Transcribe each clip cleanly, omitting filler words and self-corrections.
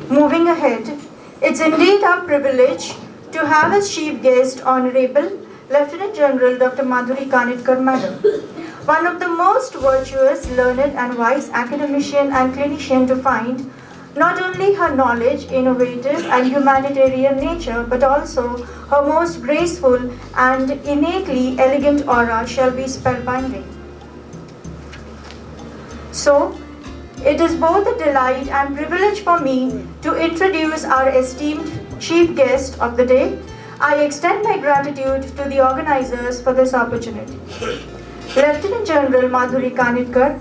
Moving ahead, it's indeed our privilege to have as chief guest Honorable Lieutenant General Dr. Madhuri Kanitkar Madam, one of the most virtuous, learned and wise academician and clinician to find not only her knowledge, innovative and humanitarian nature, but also her most graceful and innately elegant aura shall be spellbinding. So, it is both a delight and privilege for me to introduce our esteemed chief guest of the day. I extend my gratitude to the organizers for this opportunity. Lieutenant General Madhuri Kanitkar,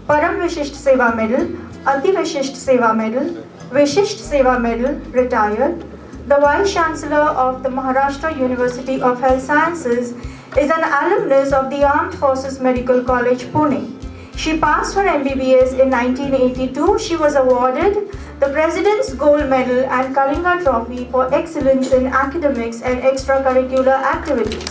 Param Vishisht Seva Medal, Ati Vishisht Seva Medal, Vishisht Seva Medal, retired. The Vice Chancellor of the Maharashtra University of Health Sciences is an alumnus of the Armed Forces Medical College, Pune. She passed her MBBS in 1982. She was awarded the President's Gold Medal and Kalinga Trophy for excellence in academics and extracurricular activities.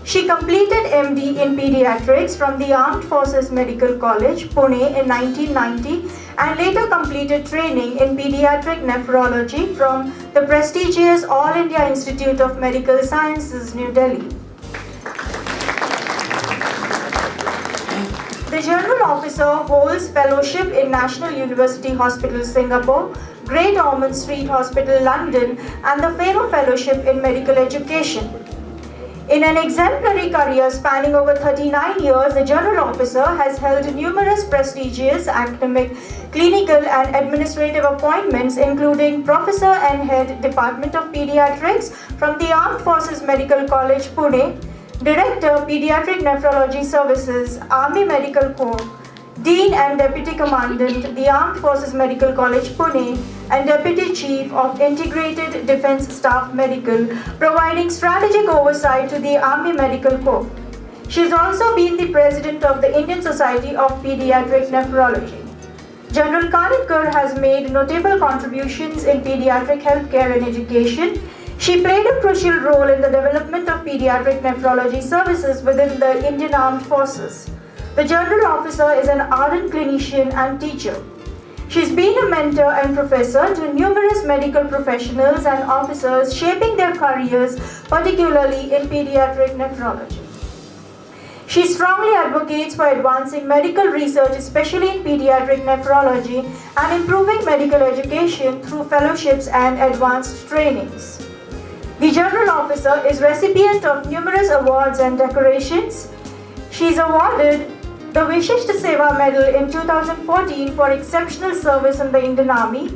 She completed MD in Pediatrics from the Armed Forces Medical College, Pune in 1990 and later completed training in Pediatric Nephrology from the prestigious All India Institute of Medical Sciences, New Delhi. The General Officer holds Fellowship in National University Hospital, Singapore, Great Ormond Street Hospital, London, and the Faber Fellowship in Medical Education. In an exemplary career spanning over 39 years, the General Officer has held numerous prestigious academic, clinical and administrative appointments, including Professor and Head Department of Pediatrics from the Armed Forces Medical College, Pune, Director, Pediatric Nephrology Services, Army Medical Corps, Dean and Deputy Commandant, the Armed Forces Medical College, Pune, and Deputy Chief of Integrated Defense Staff Medical, providing strategic oversight to the Army Medical Corps. She has also been the President of the Indian Society of Pediatric Nephrology. General Kanitkar has made notable contributions in pediatric healthcare and education. She played a crucial role in the development of pediatric nephrology services within the Indian Armed Forces. The General Officer is an ardent clinician and teacher. She's been a mentor and professor to numerous medical professionals and officers, shaping their careers, particularly in pediatric nephrology. She strongly advocates for advancing medical research, especially in pediatric nephrology, and improving medical education through fellowships and advanced trainings. The General Officer is recipient of numerous awards and decorations. She is awarded the Vishisht Seva Medal in 2014 for exceptional service in the Indian Army,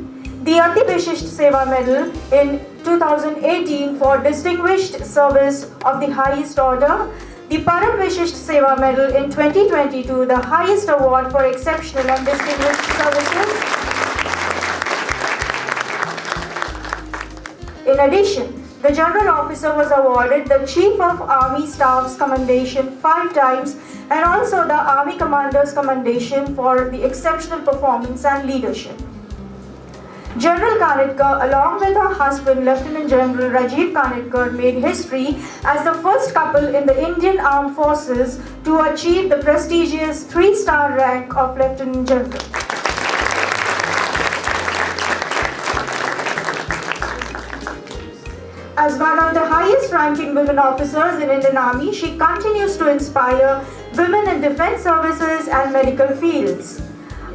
the Ati Vishisht Seva Medal in 2018 for distinguished service of the highest order, the Param Vishisht Seva Medal in 2022, the highest award for exceptional and distinguished services. In addition, the General Officer was awarded the Chief of Army Staff's Commendation 5 times and also the Army Commander's Commendation for the exceptional performance and leadership. General Kanitkar, along with her husband Lieutenant General Rajiv Kanitkar, made history as the first couple in the Indian Armed Forces to achieve the prestigious 3-star rank of Lieutenant General. As one of the highest ranking women officers in Indian Army, she continues to inspire women in defense services and medical fields.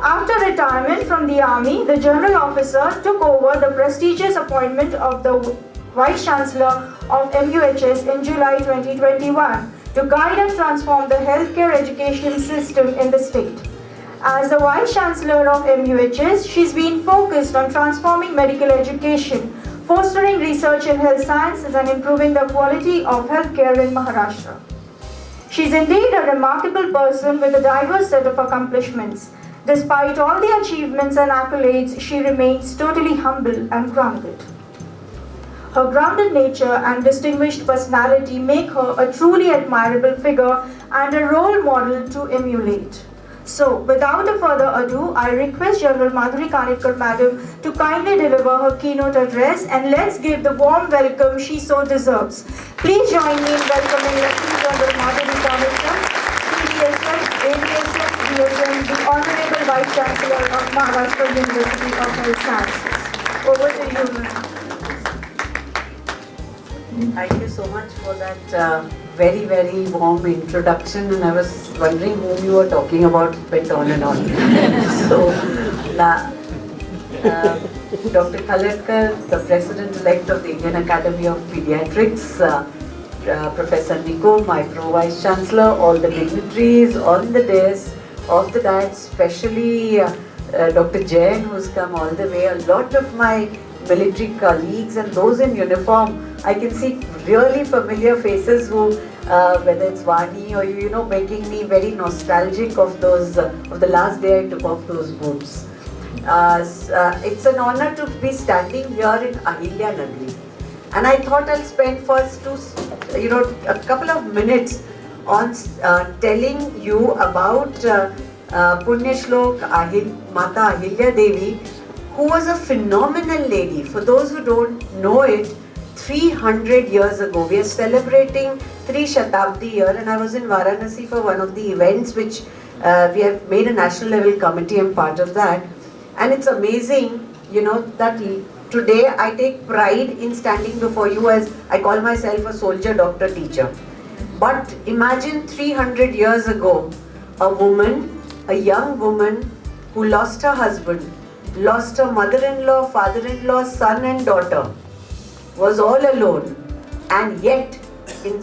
After retirement from the Army, the General Officer took over the prestigious appointment of the Vice Chancellor of MUHS in July 2021 to guide and transform the healthcare education system in the state. As the Vice Chancellor of MUHS, she's been focused on transforming medical education, fostering research in health sciences and improving the quality of healthcare in Maharashtra. She is indeed a remarkable person with a diverse set of accomplishments. Despite all the achievements and accolades, she remains totally humble and grounded. Her grounded nature and distinguished personality make her a truly admirable figure and a role model to emulate. So, without a further ado, I request General Madhuri Kanitkar Madam to kindly deliver her keynote address, and let's give the warm welcome she so deserves. Please join me in welcoming Lieutenant General Madhuri Kanitkar, CDSF, ADSF, congratulating the Honorable Vice Chancellor of Maharashtra University of Health Sciences. Over to you, ma'am. Thank you so much for that very, very warm introduction, and I was wondering whom you were talking about, went on and on. So, Dr. Kanitkar, the President-elect of the Indian Academy of Pediatrics, Professor Nico, my Pro-Vice Chancellor, all the dignitaries on the dais, off the dais, especially Dr. Jain, who's come all the way, a lot of my military colleagues and those in uniform. I can see really familiar faces who, whether it's Vani or you know, making me very nostalgic of those, of the last day I took off those boots. It's an honor to be standing here in Ahilyanagar, and I thought I'll spend first a couple of minutes on telling you about Punya Shlok Mata Ahilya Devi, who was a phenomenal lady. For those who don't know it, 300 years ago, we are celebrating 3 Shatabdi here, and I was in Varanasi for one of the events which we have made a national level committee. I'm part of that, and it's amazing, you know, that today I take pride in standing before you as I call myself a soldier, doctor, teacher. But imagine 300 years ago, a woman, a young woman who lost her husband, lost her mother-in-law, father-in-law, son and daughter, was all alone, and yet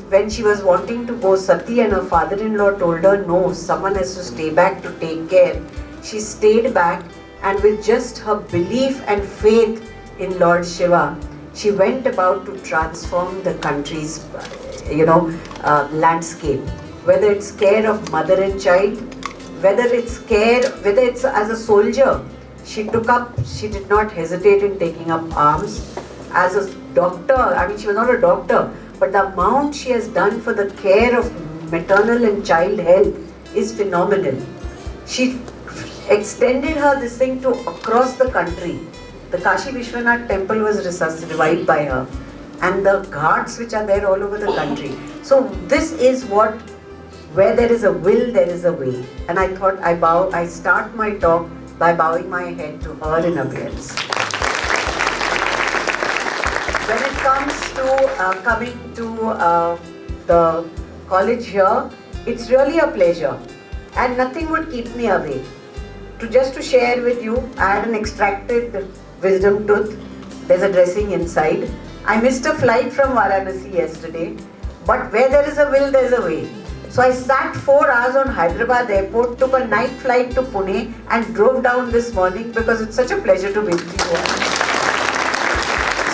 when she was wanting to go sati and her father-in-law told her no, someone has to stay back to take care, she stayed back, and with just her belief and faith in Lord Shiva, she went about to transform the country's landscape. Whether it's care of mother and child, whether it's as a soldier, she did not hesitate in taking up arms. As a doctor, I mean, she was not a doctor, but the amount she has done for the care of maternal and child health is phenomenal. She extended this thing to across the country. The Kashi Vishwanath temple was revived by her, and the ghats which are there all over the country. So this is where there is a will, there is a way. And I thought I start my talk by bowing my head to her in obedience. When it comes to coming to the college here, it's really a pleasure, and nothing would keep me away. Just to share with you, I had an extracted wisdom tooth. There's a dressing inside. I missed a flight from Varanasi yesterday, but where there is a will, there's a way. So I sat 4 hours on Hyderabad airport, took a night flight to Pune, and drove down this morning because it's such a pleasure to be with you all.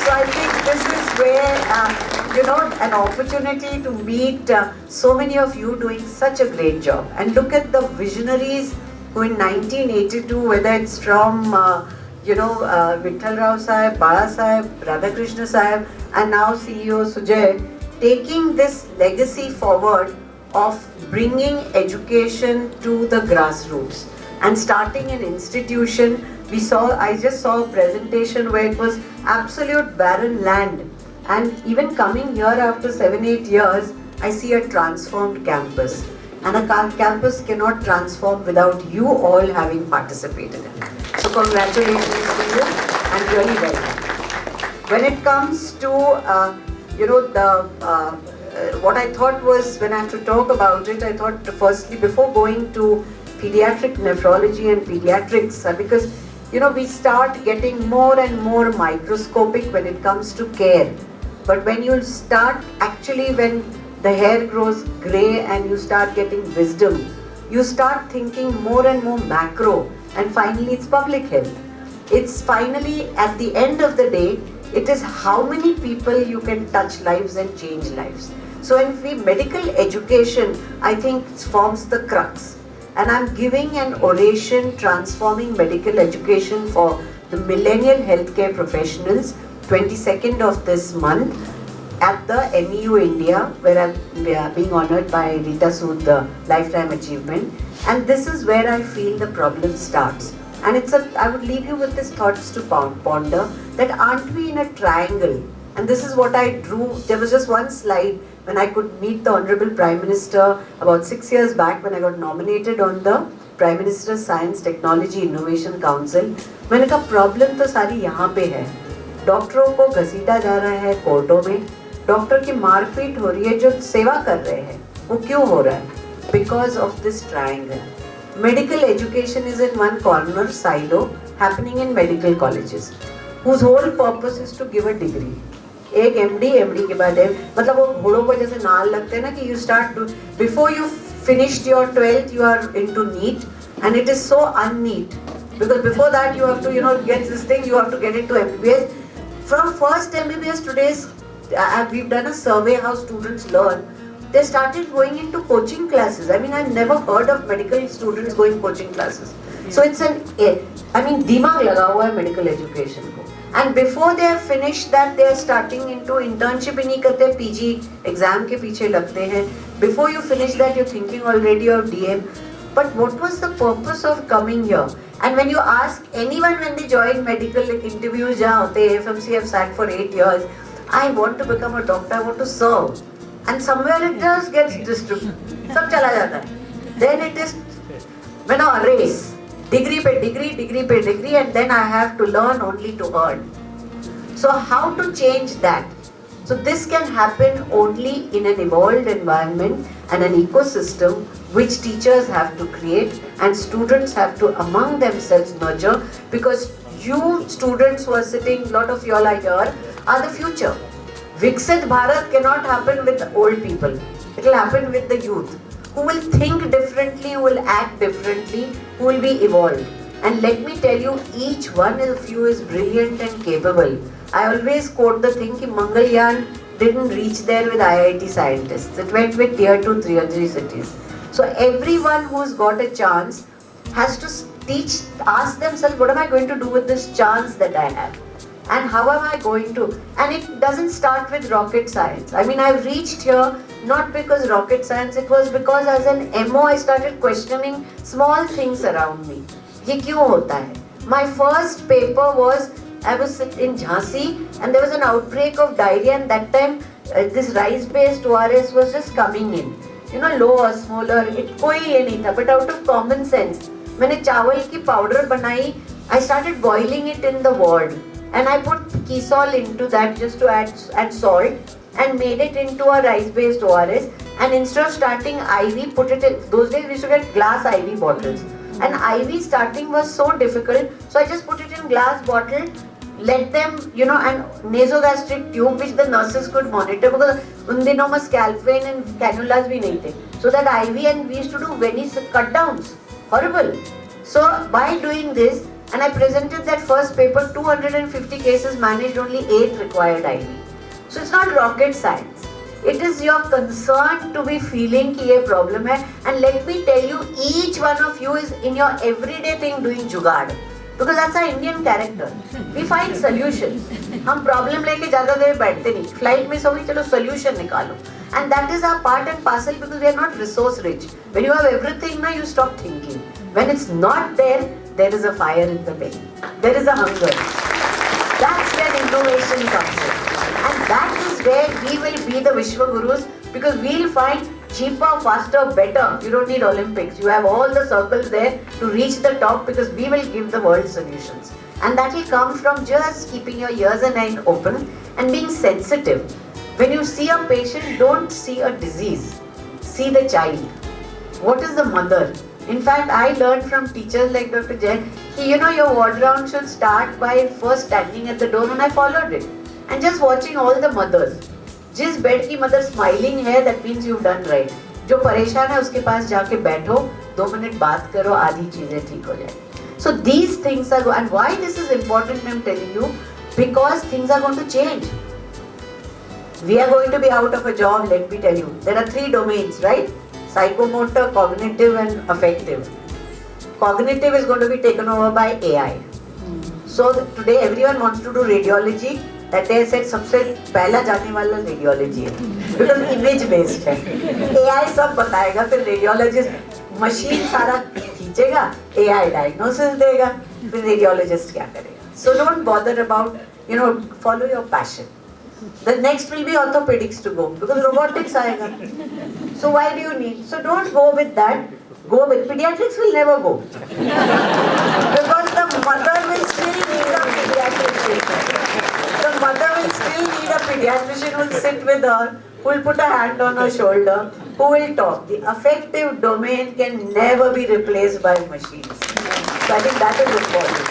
So I think this is where, an opportunity to meet so many of you doing such a great job. And look at the visionaries who in 1982, whether it's from, Vithalrao Sahib, Bala Sahib, Radhakrishna Sahib, and now CEO Sujay, taking this legacy forward of bringing education to the grassroots and starting an institution. I just saw a presentation where it was absolute barren land, and even coming here after 7-8 years, I see a transformed campus, and a campus cannot transform without you all having participated in it. So congratulations to you, and really well done. When it comes to what I thought was, when I have to talk about it, I thought firstly, before going to pediatric nephrology and pediatrics, because we start getting more and more microscopic when it comes to care. But when you start, actually when the hair grows grey and you start getting wisdom, you start thinking more and more macro, and finally it's public health. It's finally, at the end of the day, it is how many people you can touch lives and change lives. So in medical education, I think forms the crux. And I'm giving an oration transforming medical education for the millennial healthcare professionals, 22nd of this month at the MEU India, where I'm being honoured by Rita Sood, the Lifetime Achievement. And this is where I feel the problem starts. And I would leave you with these thoughts to ponder, that aren't we in a triangle? And this is what I drew. There was just one slide when I could meet the Honorable Prime Minister about 6 years back when I got nominated on the prime minister science technology innovation council. मैंने कहा problem तो सारी यहाँ पे है, डॉक्टरों को घसीटा जा रहा है कोर्टों में, डॉक्टर की मारपीट हो रही है जो सेवा कर रहे हैं, वो क्यों हो रहा है? Because of this triangle. Medical education is in one corner silo happening in medical colleges whose whole purpose is to give a degree. एक MD के बाद मतलब वो घोड़ों को जैसे नाल लगते हैं ना कि you start to before you finished your 12th you are into NEET and it is so unneat because before that you have to get this thing, you have to get into MBBS. From first MBBS today's we've done a survey how students learn. They started going into coaching classes. I mean, I've never heard of medical students going coaching classes. So it's दिमाग लगा हुआ है medical education को. And before they have finished that, they are starting into internship ही नहीं करते, PG exam के पीछे लगते हैं. Before you finish that, you're thinking already of DM. But what was the purpose of coming here? And when you ask anyone when they join medical interviews जहाँ होते हैं, FMC have sat for 8 years, I want to become a doctor, I want to serve. And somewhere it just gets distributed. सब चला जाता है. Then it is a race. Degree पे degree, and then I have to learn only to earn. So how to change that? So this can happen only in an evolved environment and an ecosystem which teachers have to create and students have to among themselves nurture, because you students who are sitting, a lot of you all are here, are the future. Viksit Bharat cannot happen with old people. It will happen with the youth who will think differently, who will act differently, who will be evolved. And let me tell you, each one of you is brilliant and capable. I always quote the thing that Mangalyaan didn't reach there with IIT scientists. It went with tier 2, tier 3 cities. So everyone who's got a chance has to ask themselves, what am I going to do with this chance that I have? And how am I going to? And it doesn't start with rocket science. I mean, I've reached here not because rocket science, it was because as an MO I started questioning small things around me. ये क्यों होता है? My first paper was, I was in Jhansi and there was an outbreak of diarrhea, and that time this rice-based ORS was just coming in. Low osmolar, कोई ये नहीं था. But out of common sense, मैंने चावल की powder बनाई. I started boiling it in the ward. And I put Kisol into that just to add salt and made it into a rice-based ORS. And instead of starting IV, put it in. Those days we used to get glass IV bottles. And IV starting was so difficult, so I just put it in glass bottle, let them, and nasogastric tube which the nurses could monitor, because उन दिनों में scalp vein and cannulas भी नहीं थे. So that IV, and we used to do very cut downs. Horrible. So by doing this, and I presented that first paper, 250 cases managed, only 8 required IV. So it's not rocket science. It is your concern to be feeling कि ये problem है. And let me tell you, each one of you is in your everyday thing doing जुगाड़. Because that's our Indian character. We find solutions. हम problem लेके ज़्यादा देर बैठते नहीं. Flight miss होगी, चलो solution निकालो. And that is our part and parcel, because we are not resource rich. When you have everything, now you stop thinking. When it's not there, there is a fire in the belly. There is a hunger. That's where innovation comes in. And that is where we will be the Vishwa Gurus, because we'll find cheaper, faster, better. You don't need Olympics. You have all the circles there to reach the top, because we will give the world solutions. And that will come from just keeping your ears and eyes open and being sensitive. When you see a patient, don't see a disease. See the child. What is the mother? In fact, I learned from teachers like Dr. Jain, your ward round should start by first standing at the door, and I followed it. And just watching all the mothers. जिस bed की mother smiling है, that means you've done right. जो परेशान है उसके पास जाके बैठो, 2 minute बात करो, आधी चीजें ठीक हो जाएंगी. So these things are, and why this is important, I'm telling you, because things are going to change. We are going to be out of a job, let me tell you. There are 3 domains, right? Psychomotor, cognitive and affective. Cognitive is going to be taken over by AI. So today everyone wants to do radiology. That day I said सबसे पहला जाने वाला radiology है. Because image based है. AI सब बताएगा, फिर radiologist machine सारा खींचेगा, AI diagnosis देगा, फिर radiologist क्या करेगा. So don't bother about, follow your passion. The next will be orthopedics to go, because robotics आएगा. So why do you need? So don't go with that. go with pediatrics will never go. Because the mother will still need a pediatrician. The mother will still need a pediatrician who will sit with her, who will put a hand on her shoulder, who will talk. The affective domain can never be replaced by machines. So I think that is important.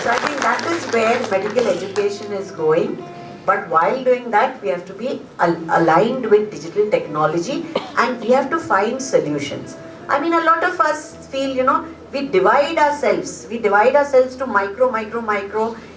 So I think that is where medical education is going. But while doing that, we have to be aligned with digital technology and we have to find solutions. I mean, a lot of us feel, we divide ourselves. We divide ourselves to micro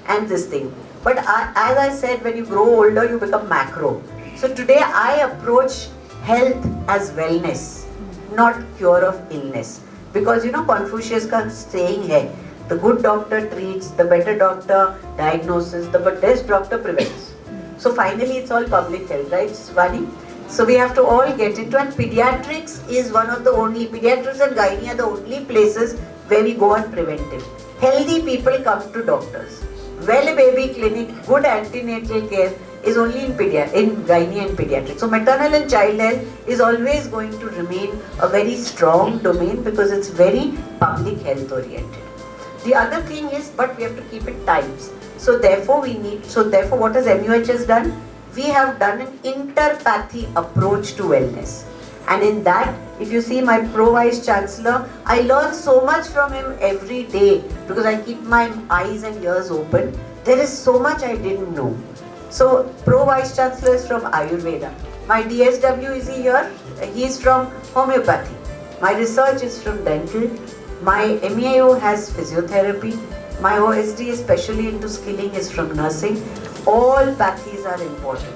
and this thing. But as I said, when you grow older, you become macro. So today I approach health as wellness, not cure of illness. Because Confucius ka saying hai, the good doctor treats, the better doctor diagnoses, the best doctor prevents. So finally it's all public health, right, Swani? So we have to all get into, and pediatrics is one of the only, pediatrics and gynae are the only places where we go on preventive. Healthy people come to doctors. Well baby clinic, good antenatal care is only in gynae and pediatrics. So maternal and child health is always going to remain a very strong domain because it's very public health oriented. The other thing is, but we have to keep it times. So therefore what has MUHS done? We have done an interpathy approach to wellness. And in that, if you see my Pro-Vice Chancellor, I learn so much from him every day because I keep my eyes and ears open. There is so much I didn't know. So Pro-Vice Chancellor is from Ayurveda. My DSW is here, he is from homeopathy. My research is from dental. My MEIO has physiotherapy. My OSD, especially into skilling, is from nursing. All pathies are important.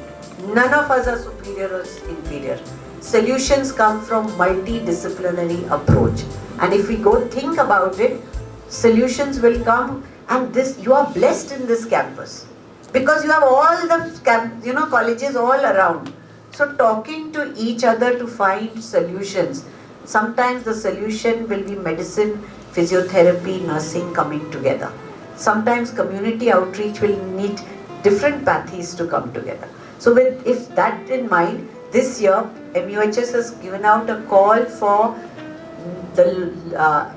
None of us are superior or inferior. Solutions come from multidisciplinary approach. And if we go think about it, solutions will come, and you are blessed in this campus. Because you have all the colleges all around. So talking to each other to find solutions. Sometimes the solution will be medicine, physiotherapy, nursing coming together. Sometimes community outreach will need different pathies to come together. So if that in mind, this year MUHS has given out a call for the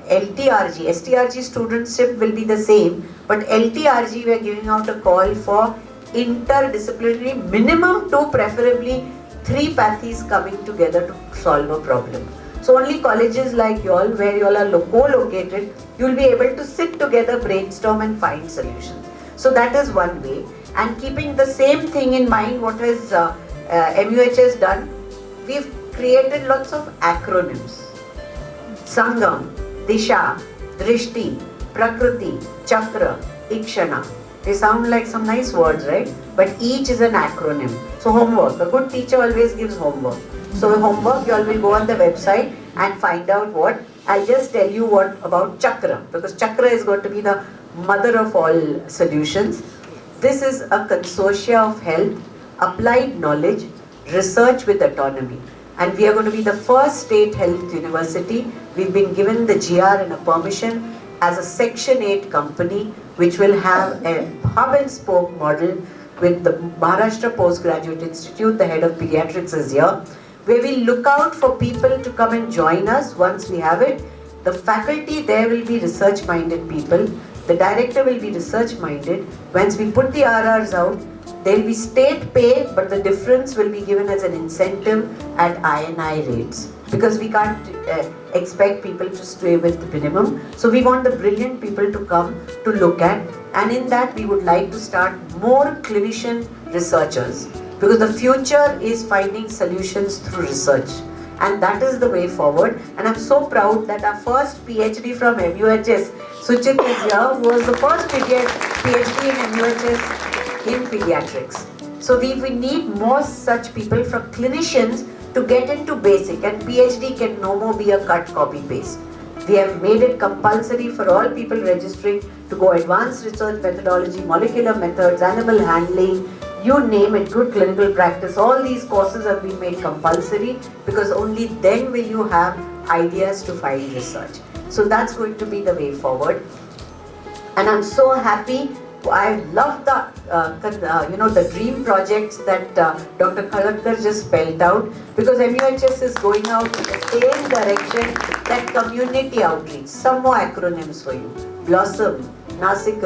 LTRG. STRG studentship will be the same, but LTRG we are giving out a call for interdisciplinary, minimum 2, preferably 3 pathies coming together to solve a problem. So only colleges like y'all, where y'all are co-located, you'll be able to sit together, brainstorm and find solutions. So that is one way. And keeping the same thing in mind, what has MUHS done, we've created lots of acronyms. Sangam, Disha, Drishti, Prakriti, Chakra, Ikshana. They sound like some nice words, right? But each is an acronym. So homework, a good teacher always gives homework. So homework, you all will go on the website and find out what. I'll just tell you what about Chakra, because Chakra is going to be the mother of all solutions. This is a consortia of health, applied knowledge, research with autonomy. And we are going to be the first state health university. We've been given the GR and a permission as a Section 8 company, which will have a hub and spoke model with the Maharashtra Postgraduate Institute. The head of pediatrics is here, where we look out for people to come and join us once we have it. The faculty there will be research-minded people. The director will be research-minded. Once we put the RRs out, there will be state pay, but the difference will be given as an incentive at INI rates. Because we can't expect people to stay with the minimum. So we want the brilliant people to come to look at. And in that, we would like to start more clinician researchers. Because the future is finding solutions through research. And that is the way forward. And I'm so proud that our first PhD from MUHS, Suchit is here, who was the first PhD in MUHS in pediatrics. So we need more such people from clinicians to get into basic, and PhD can no more be a cut, copy, paste. We have made it compulsory for all people registering to go advanced research methodology, molecular methods, animal handling, you name it, good clinical practice. All these courses have been made compulsory because only then will you have ideas to find research. So that's going to be the way forward. And I'm so happy I love the the dream projects that Dr. Kanitkar just spelled out, because MUHS is going out in the same direction, that community outreach. Some more acronyms for you: Blossom, Nasik,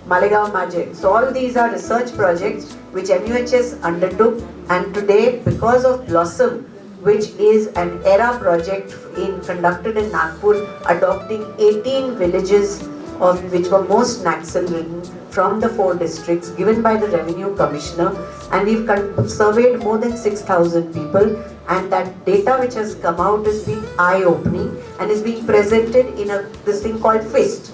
Malegaon Magic. So all these are research projects which MUHS undertook, and today, because of Blossom, which is an ERA project conducted in Nagpur, adopting 18 villages of which were most Naxal ridden from the 4 districts, given by the Revenue Commissioner, and we've surveyed more than 6,000 people, and that data which has come out is being eye-opening and is being presented in this thing called FIST.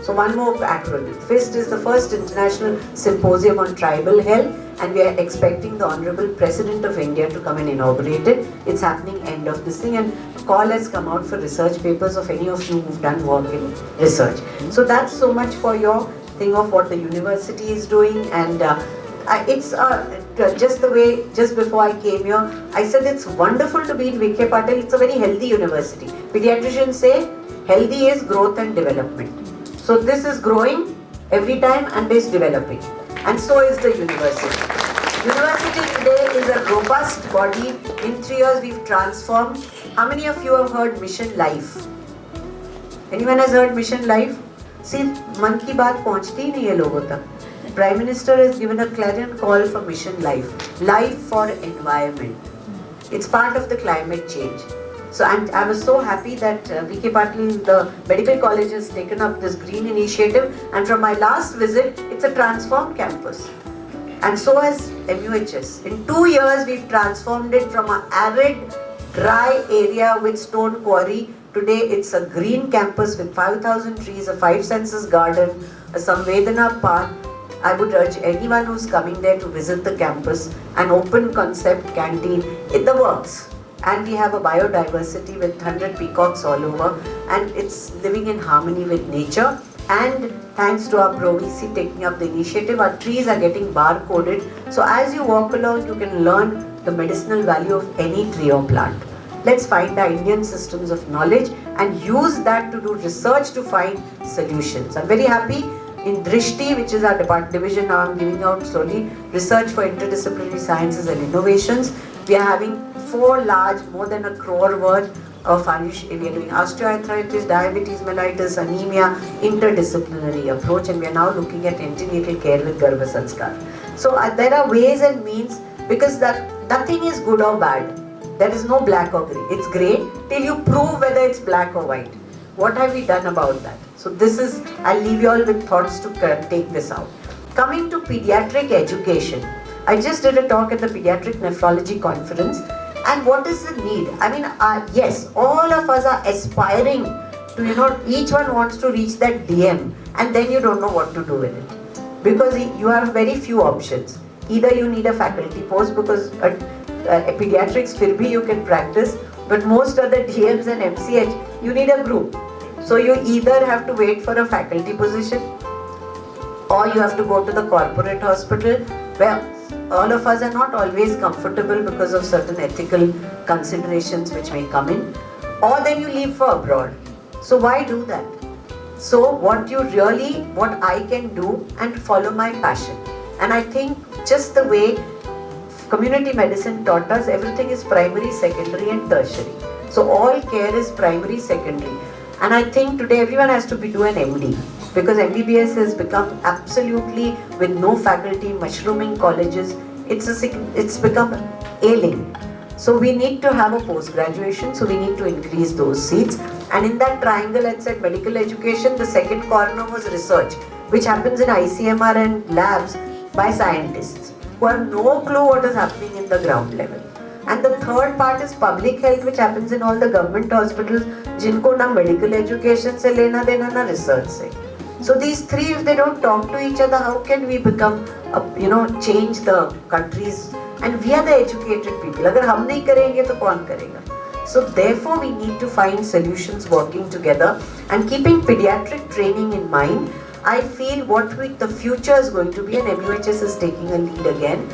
So one more acronym. FIST is the first International Symposium on Tribal Health, and we are expecting the Honorable President of India to come and inaugurate it. It's happening end of this thing, and a call has come out for research papers of any of you who've done work in research. So that's so much for your thing of what the university is doing, and it's just the way, just before I came here, I said it's wonderful to be in Vikhe, Patil. It's a very healthy university. Pediatricians say healthy is growth and development. So this is growing every time and is developing, and so is the university. University today is a robust body. In 3 years we've transformed. How many of you have heard Mission Life? Anyone has heard Mission Life? See, मन की बात पहुंचती ही नहीं है लोगों तक. Prime Minister has given a clarion call for Mission Life. Life for environment. It's part of the climate change. So I was so happy that Vikhe Patil, the medical college, has taken up this green initiative, and from my last visit, it's a transformed campus. And so has MUHS. In 2 years, we've transformed it from an arid, dry area with stone quarry. Today, it's a green campus with 5,000 trees, a 5 senses garden, a Samvedana park. I would urge anyone who's coming there to visit the campus, an open concept canteen, in the works. And we have a biodiversity with 100 peacocks all over, and it's living in harmony with nature. And thanks to our Pro-VC taking up the initiative, our trees are getting bar-coded. So as you walk along, you can learn the medicinal value of any tree or plant. Let's find our Indian systems of knowledge and use that to do research to find solutions. I'm very happy in Drishti, which is our division now I'm giving out slowly, Research for Interdisciplinary Sciences and Innovations. We are having 4 large, more than 1 crore worth of we are doing osteoarthritis, diabetes mellitus, anemia, interdisciplinary approach, and we are now looking at antenatal care with Garbha Sanskar. So there are ways and means, because that nothing is good or bad. There is no black or grey. It's grey till you prove whether it's black or white. What have we done about that? So this is, I'll leave you all with thoughts to take this out. Coming to pediatric education, I just did a talk at the Pediatric Nephrology Conference, and what is the need? I mean, yes, all of us are aspiring to, each one wants to reach that DM, and then you don't know what to do with it. Because you have very few options. Either you need a faculty post, because pediatrics, fir bhi you can practice, but most of the DMs and MCH, you need a group. So you either have to wait for a faculty position, or you have to go to the corporate hospital, where all of us are not always comfortable because of certain ethical considerations which may come in, or then you leave for abroad. So why do that? So what I can do and follow my passion. And I think just the way community medicine taught us, everything is primary, secondary and tertiary. So all care is primary, secondary. And I think today everyone has to do an MD, because MBBS has become absolutely, with no faculty, mushrooming colleges, it's become ailing. So we need to have a post-graduation, so we need to increase those seats. And in that triangle, I said medical education, the second corner was research, which happens in ICMR and labs by scientists who have no clue what is happening in the ground level. And the third part is public health, which happens in all the government hospitals, jinko na medical education se lena dena na research se. So these three, if they don't talk to each other, how can we become, change the countries? And we are the educated people. Agar hum nahi karenge, to kaun karega? So therefore, we need to find solutions working together, and keeping pediatric training in mind. I feel the future is going to be, and MUHS is taking a lead again.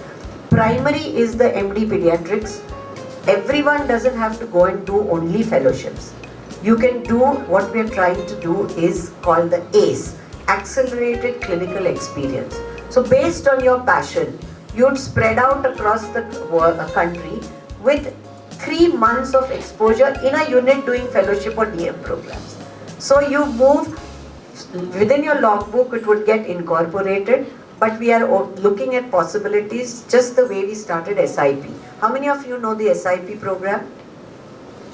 Primary is the MD pediatrics. Everyone doesn't have to go and do only fellowships. You can do what we are trying to do is called the ACE, accelerated clinical experience. So based on your passion, you'd spread out across the country with 3 months of exposure in a unit doing fellowship or DM programs. So you move within your logbook, it would get incorporated, but we are looking at possibilities just the way we started SIP. How many of you know the SIP program?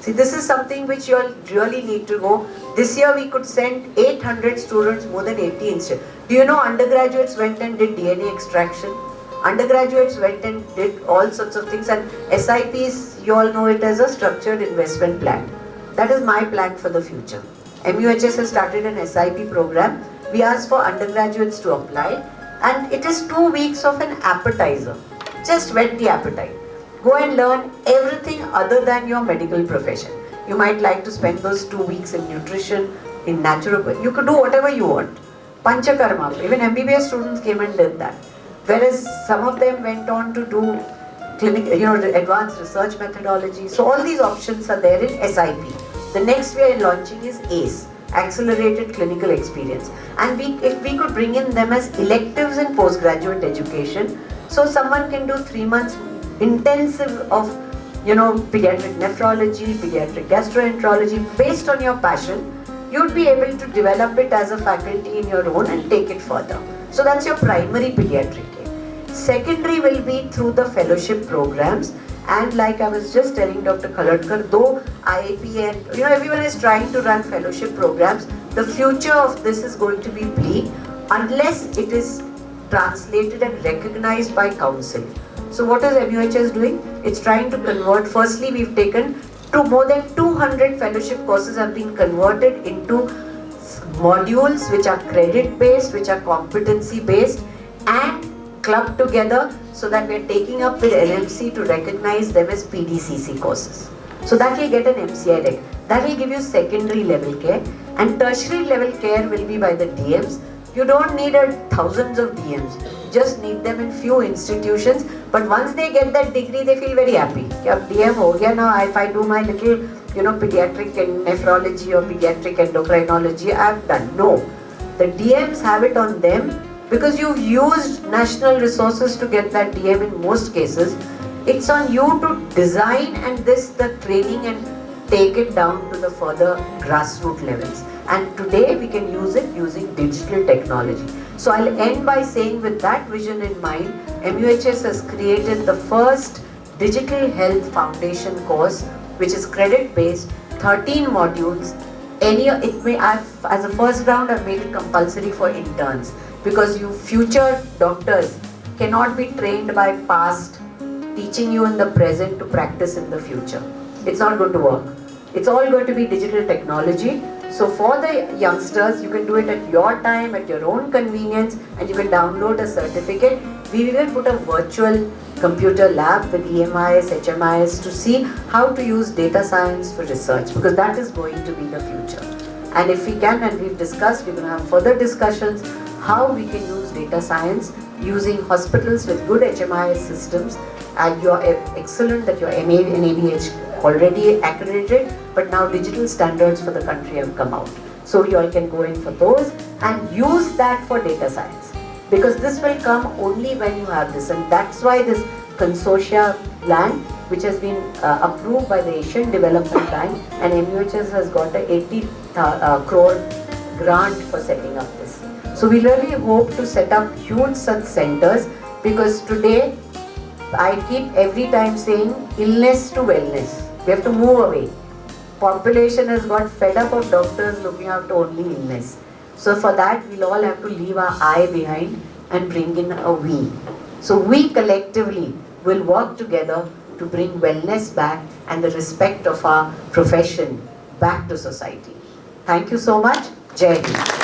See, this is something which you all really need to go. This year we could send 800 students, more than 80 institutes. Do you know undergraduates went and did DNA extraction? Undergraduates went and did all sorts of things, and SIPs, you all know it as a structured investment plan. That is my plan for the future. MUHS has started an SIP program. We asked for undergraduates to apply, and it is 2 weeks of an appetizer. Just whet the appetite. Go and learn everything other than your medical profession. You might like to spend those 2 weeks in nutrition, in naturopathy. You could do whatever you want. Panchakarma, even MBBS students came and did that. Whereas some of them went on to do advanced research methodology. So all these options are there in SIP. The next we are launching is ACE, Accelerated Clinical Experience. And if we could bring in them as electives in postgraduate education, so someone can do 3 months intensive of pediatric nephrology, pediatric gastroenterology. Based on your passion, you'd be able to develop it as a faculty in your own and take it further. So that's your primary pediatric care. Secondary will be through the fellowship programs, and like I was just telling Dr. Kanitkar, though IAP and everyone is trying to run fellowship programs, the future of this is going to be bleak unless it is translated and recognized by council. So what is MUHS doing? It's trying to convert. Firstly, we've taken more than 200 fellowship courses have been converted into modules which are credit based, which are competency based, and clubbed together so that we're taking up with NMC to recognize them as PDCC courses. So that will get an MCI rec. That will give you secondary level care, and tertiary level care will be by the DMs. You don't need thousands of DMs. You just need them in few institutions. But once they get that degree, they feel very happy. Ab DM ho gaya now. If I do my little, pediatric and nephrology or pediatric endocrinology, I've done. No, the DMs have it on them because you've used national resources to get that DM in most cases. It's on you to design the training and take it down to the further grassroots levels. And today we can use it using digital technology. So I'll end by saying, with that vision in mind, MUHS has created the first Digital Health Foundation course, which is credit based, 13 modules. As a first round, I've made it compulsory for interns, because you future doctors cannot be trained by past, teaching you in the present to practice in the future. It's not going to work. It's all going to be digital technology. So for the youngsters, you can do it at your time, at your own convenience, and you can download a certificate. We will put a virtual computer lab with EMIS, HMIS to see how to use data science for research, because that is going to be the future. And if we can, and we've discussed, we're going to have further discussions how we can use data science using hospitals with good HMIS systems. And you're excellent that your NABH already accredited, but now digital standards for the country have come out. So you all can go in for those and use that for data science, because this will come only when you have this. And that's why this consortia plan, which has been approved by the Asian Development Bank, and MUHS has got a 80 crore grant for setting up this. So we really hope to set up huge such centers, because today I keep every time saying illness to wellness. We have to move away. Population has got fed up of doctors looking after only illness. So for that, we'll all have to leave our I behind and bring in a we. So we collectively will work together to bring wellness back and the respect of our profession back to society. Thank you so much. Jai Hind.